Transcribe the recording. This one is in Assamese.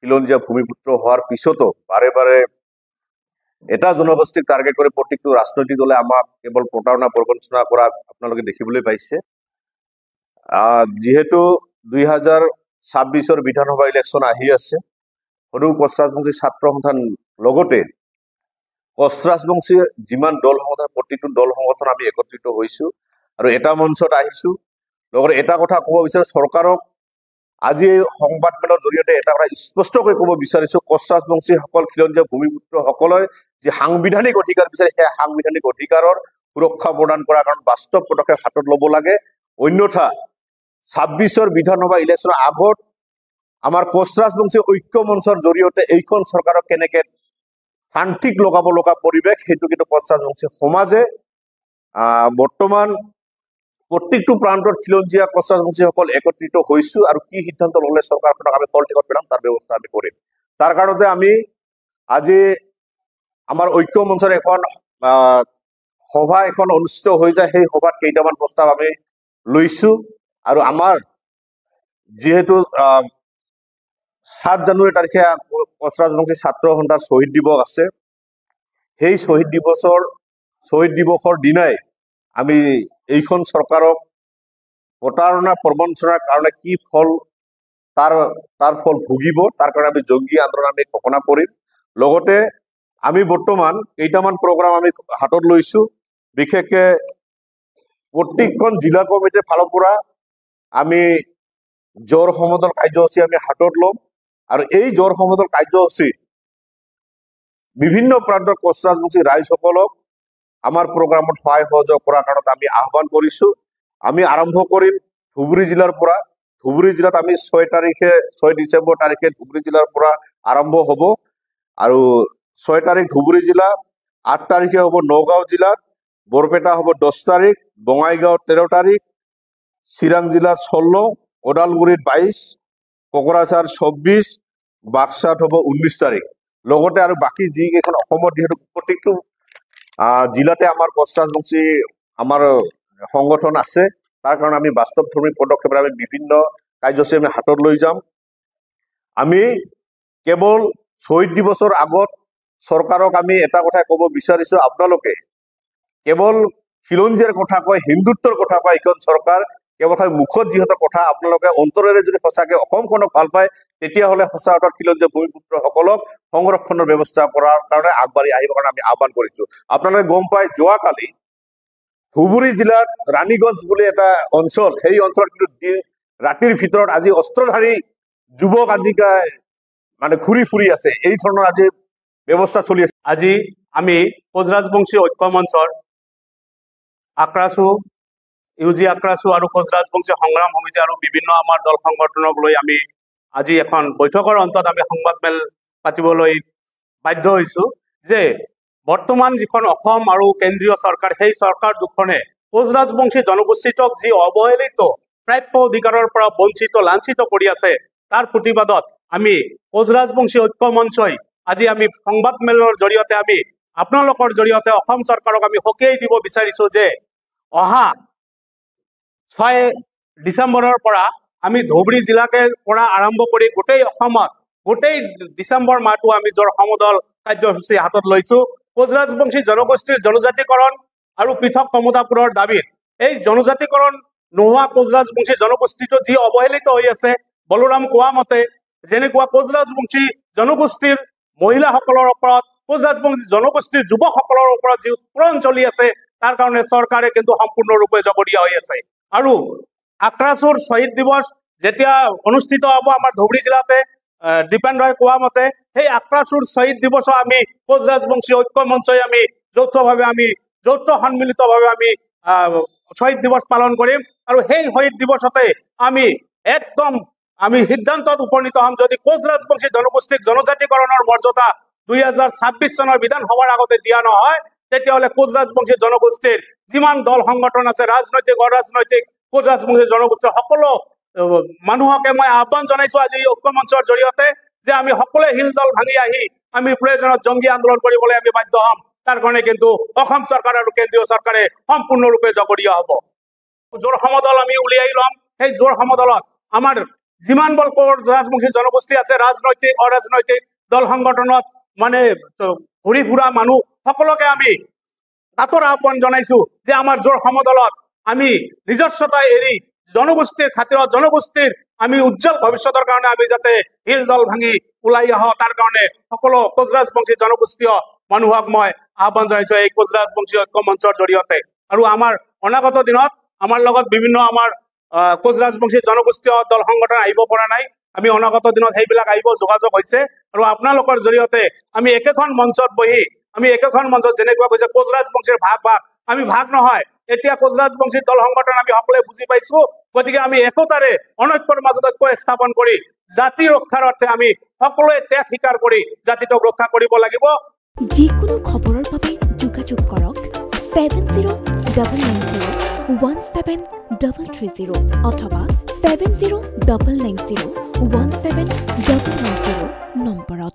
খিলঞ্জীয়া ভূমিপুত্ৰ হোৱাৰ পিছতো বাৰে বাৰে এটা জনগোষ্ঠীক টাৰ্গেট কৰি প্ৰত্যেকটো ৰাজনৈতিক দলে আমাক কেৱল প্ৰতাৰণা প্ৰবঞ্চনা কৰা আপোনালোকে দেখিবলৈ পাইছে। যিহেতু 2026 বিধানসভা ইলেকশ্যন আহি আছে, সৰু কোচ ৰাজবংশী ছাত্ৰ সন্থান লগতে কোচ ৰাজবংশী যিমান দল সংগঠন প্ৰতিটো দল সংগঠন আমি একত্ৰিত হৈছো আৰু এটা মঞ্চত আহিছো। লগতে এটা কথা ক'ব বিচাৰো, চৰকাৰক আজি এই সংবাদমেলৰ জৰিয়তে এটা কথা স্পষ্টকৈ ক'ব বিচাৰিছো, কোচ ৰাজবংশীসকল খিলঞ্জীয়া ভূমিপুত্ৰসকলৰ যি সাংবিধানিক অধিকাৰ বিচাৰে সেই সাংবিধানিক অধিকাৰৰ সুৰক্ষা প্ৰদান কৰাৰ কাৰণে বাস্তৱ পদক্ষেপ হাতত ল'ব লাগে। অন্যথা 26 বিধানসভা ইলেকশ্যনৰ আগত আমাৰ কোচ ৰাজবংশী ঐক্য মঞ্চৰ জৰিয়তে এইখন চৰকাৰক কেনেকে শান্তিক লগাব লগা পৰিৱেশ সেইটো কিন্তু কোচ ৰাজবংশী সমাজে বৰ্তমান প্ৰত্যেকটো প্ৰান্তত খিলঞ্জীয়া কোচ ৰাজবংশীসকল একত্ৰিত হৈছো আৰু কি সিদ্ধান্ত ল'লে চৰকাৰখনক আমি কল টিকট পেলাম তাৰ ব্যৱস্থা আমি কৰিম। তাৰ কাৰণতে আমি আজি আমাৰ ঐক্য মঞ্চৰ এখন সভা এখন অনুষ্ঠিত হৈ যায়। সেই সভাত কেইটামান প্ৰস্তাৱ আমি লৈছো আৰু আমাৰ যিহেতু 7 জানুৱাৰী তাৰিখে কোচ ৰাজবংশী ছাত্ৰ সন্থাৰ শ্বহীদ দিৱস আছে, সেই শ্বহীদ দিৱসৰ দিনাই আমি এইখন চৰকাৰক প্ৰতাৰণা প্ৰবঞ্চনাৰ কাৰণে কি ফল তাৰ ফল ভুগিব তাৰ কাৰণে আমি জংগী আন্দোলন আমি ঘোষণা কৰিম। লগতে আমি বৰ্তমান কেইটামান প্ৰগ্ৰাম আমি হাতত লৈছো, বিশেষকৈ প্ৰত্যেকখন জিলা কমিটিৰ ফালৰ পৰা আমি জোৰ সমদল কাৰ্যসূচী আমি হাতত ল'ম আৰু এই জোৰ সমদল কাৰ্যসূচী বিভিন্ন প্ৰান্তৰ কোচ ৰাজবংশী ৰাইজসকলক আমাৰ প্ৰগ্ৰামত সহায় সহযোগ কৰাৰ কাৰণে আমি আহ্বান কৰিছো। আমি আৰম্ভ কৰিম ধুবুৰী জিলাৰ পৰা। ধুবুৰী জিলাত আমি 6 ডিচেম্বৰ তাৰিখে ধুবুৰী জিলাৰ পৰা আৰম্ভ হ'ব আৰু 6 তাৰিখ ধুবুৰী জিলা, 8 তাৰিখে হ'ব নগাঁও জিলাত, বৰপেটা হ'ব 10 তাৰিখ, বঙাইগাঁও 13 তাৰিখ, চিৰাং জিলাত 16, ওদালগুৰিত 22, কোকৰাঝাৰ 24, বাক্সাত হ'ব 19 তাৰিখ। লগতে আৰু বাকী যিকেইখন অসমত যিহেতু প্ৰত্যেকটো জিলাতে আমাৰ কোচ ৰাজবংশী আমাৰ সংগঠন আছে, তাৰ কাৰণে আমি বাস্তৱধৰ্মী পদক্ষেপ আমি বিভিন্ন কাৰ্যসূচী আমি হাতত লৈ যাম। আমি কেৱল শ্বহীদ দিৱসৰ আগত চৰকাৰক আমি এটা কথাই ক'ব বিচাৰিছো, আপোনালোকে কেৱল খিলঞ্জীয়াৰ কথা কয়, হিন্দুত্বৰ কথা কয় এইখন চৰকাৰ, কেৱল মুখত যিহেতু কথা আপোনালোকে অন্তৰেৰে যদি সঁচাকে অসমখনক ভাল পায় তেতিয়াহ'লে সঁচা অৰ্থত খিলঞ্জীয়া ভূমিপুত্ৰসকলক সংৰক্ষণৰ ব্যৱস্থা কৰাৰ কাৰণে আগবাঢ়ি আহিবৰ কাৰণে আমি আহ্বান কৰিছো। আপোনালোকে গম পায় যোৱাকালি ধুবুৰী জিলাত ৰাণীগঞ্জ বুলি এটা অঞ্চল, সেই অঞ্চলত কিন্তু ৰাতিৰ ভিতৰত আজি অস্ত্ৰধাৰী যুৱক আজি মানে ঘূৰি ফুৰি আছে, এই ধৰণৰ আজি ব্যৱস্থা চলি আছে। আজি আমি কোচ ৰাজবংশী ঐক্য মঞ্চৰ আক্ৰাছু, ইউজি আক্ৰাছু আৰু কোচ ৰাজবংশী সংগ্ৰাম সমিতি আৰু বিভিন্ন আমাৰ দল সংগঠনক লৈ আমি আজি এখন বৈঠকৰ অন্তত আমি সংবাদমেল পাতিবলৈ বাধ্য হৈছো যে বৰ্তমান যিখন অসম আৰু কেন্দ্ৰীয় চৰকাৰ, সেই চৰকাৰ দুখনে কোচ ৰাজবংশী জনগোষ্ঠীটোক যি অৱহেলিত প্ৰাপ্য অধিকাৰৰ পৰা বঞ্চিত লাঞ্ছিত কৰি আছে, তাৰ প্ৰতিবাদত আমি কোচ ৰাজবংশী ঐক্য মঞ্চই আজি আমি সংবাদমেলৰ জৰিয়তে আমি আপোনালোকৰ জৰিয়তে অসম চৰকাৰক আমি সকীয়াই দিব বিচাৰিছো যে অহা 6 ডিচেম্বৰৰ পৰা আমি ধুবুৰী জিলাকে পৰা আৰম্ভ কৰি গোটেই অসমত গোটেই ডিচেম্বৰ মাহটো আমি জোৰ সমদল কাৰ্যসূচী হাতত লৈছো। কোচ ৰাজবংশী জনগোষ্ঠীৰ জনজাতিকৰণ আৰু পৃথক ক্ষমতাপুৰৰ দাবীত এই জনজাতিকৰণ নোহোৱা কোচ ৰাজবংশী জনগোষ্ঠীটো যি অৱহেলিত হৈ আছে, বলোৰাম কোৱা মতে যেনেকুৱা কোচ ৰাজবংশী জনগোষ্ঠীৰ মহিলাসকলৰ ওপৰত, কোচ ৰাজবংশী জনগোষ্ঠীৰ যুৱকসকলৰ ওপৰত যি উৎপীড়ন চলি আছে তাৰ কাৰণে চৰকাৰে কিন্তু সম্পূৰ্ণৰূপে জগৰীয়া হৈ আছে। আৰু আক্ৰাছুৰ শ্বহীদ দিৱস যেতিয়া অনুষ্ঠিত হ'ব আমাৰ ধুবুৰী জিলাতে, দীপেন ৰয় কোৱা মতে সেই আক্ৰাছুৰ শ্বহীদ দিৱসো আমি কোচ ৰাজবংশী ঐক্য মঞ্চই আমি যৌথ সন্মিলিতভাৱে আমি শ্বহীদ দিৱস পালন কৰিম আৰু সেই শ্বহীদ দিৱসতে আমি একদম আমি সিদ্ধান্তত উপনীত হ'ম, যদি কোচ ৰাজবংশী জনগোষ্ঠীক জনজাতিকৰণৰ মৰ্যাদা 2026 চনৰ বিধানসভাৰ আগতে দিয়া নহয় তেতিয়াহ'লে কোচ ৰাজবংশী জনগোষ্ঠীৰ যিমান দল সংগঠন আছে, ৰাজনৈতিক অৰাজনৈতিক, কোচ ৰাজবংশী জনগোষ্ঠীৰ সকলো মানুহকে মই আহ্বান জনাইছো আজি ঐক্য মঞ্চৰ জৰিয়তে যে আমি সকলোৱে হিল দল ভাঙি আহি আমি প্ৰয়োজনত জংগী আন্দোলন কৰিবলৈ আমি বাধ্য হ'ম। তাৰ কাৰণে কিন্তু অসম চৰকাৰ আৰু কেন্দ্ৰীয় চৰকাৰে সম্পূৰ্ণৰূপে জগৰীয়া হ'ব। জোৰ সমদল আমি উলিয়াই ল'ম, সেই জোৰ সমদলত আমাৰ যিমান বল ৰাজবংশী জনগোষ্ঠী আছে, ৰাজনৈতিক অৰাজনৈতিক দল সংগঠনত মানে ঘূৰি ফুৰা মানুহ সকলোকে আমি আঁতৰ আহ্বান জনাইছো যে আমাৰ জোৰ সমদলত আমি নিজস্বতা এৰি জনগোষ্ঠীৰ খাতিৰত জনগোষ্ঠীৰ আমি উজ্জ্বল ভৱিষ্যতৰ কাৰণে আমি যাতে হিল দল ভাঙি ওলাই আহোঁ, তাৰ কাৰণে সকলো কোচ ৰাজবংশী জনগোষ্ঠীয় মানুহক মই আহ্বান জনাইছো এই কোচ ৰাজবংশী ঐক্য মঞ্চৰ জৰিয়তে। আৰু আমাৰ অনাগত দিনত আমাৰ লগত বিভিন্ন আমাৰ কোচ ৰাজবংশী জনগোষ্ঠীয় দল সংগঠন আহিব পৰা নাই, আমি অনাগত দিনত সেইবিলাক আহিব, যোগাযোগ হৈছে। আৰু আপোনালোকৰ জৰিয়তে আমি একেখন মঞ্চত বহি আমি একেখন মঞ্চত যেনেকুৱা কৈছে কোচ ৰাজবংশীৰ ভাগ আমি ভাগ নহয়, এতিয়া কোচ ৰাজবংশী দল সংগঠন আমি সকলোৱে বুজি পাইছো। গতিকে আমি একতাৰে অনৈক্যৰ মাজত ঐক্য স্থাপন কৰি জাতি ৰক্ষাৰ অৰ্থে আমি সকলোৱে ত্যাগ স্বীকাৰ কৰি জাতিটোক ৰক্ষা কৰিব লাগিব। যিকোনো খবৰৰ বাবে যোগাযোগ কৰক 7099017330 অথবা 70990173